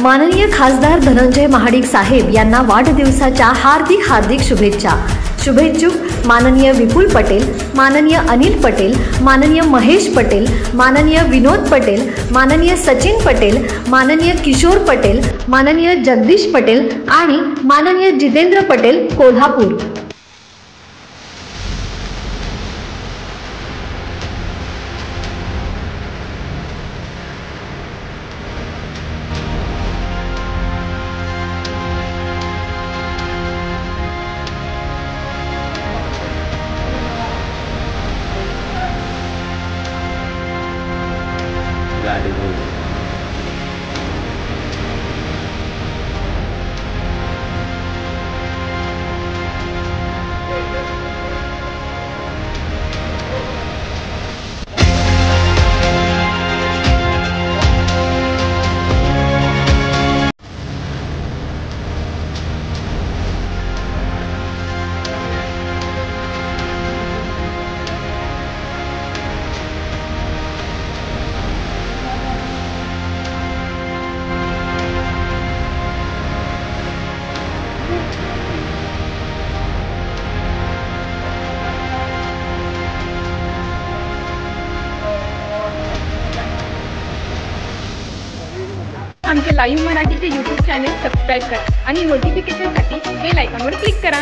माननीय खासदार धनंजय महाडिक साहेब यांना वाढदिवसाच्या हार्दिक शुभेच्छा। शुभेच्छुक माननीय विपुल पटेल, माननीय अनिल पटेल, माननीय महेश पटेल, माननीय विनोद पटेल, माननीय सचिन पटेल, माननीय किशोर पटेल, माननीय जगदीश पटेल आणि माननीय जितेंद्र पटेल, कोल्हापूर। आमचे लाईव्ह मराठीचे यूट्यूब चॅनल सबस्क्राईब करा आणि नोटिफिकेशनसाठी बेल आयकॉनवर क्लिक करा।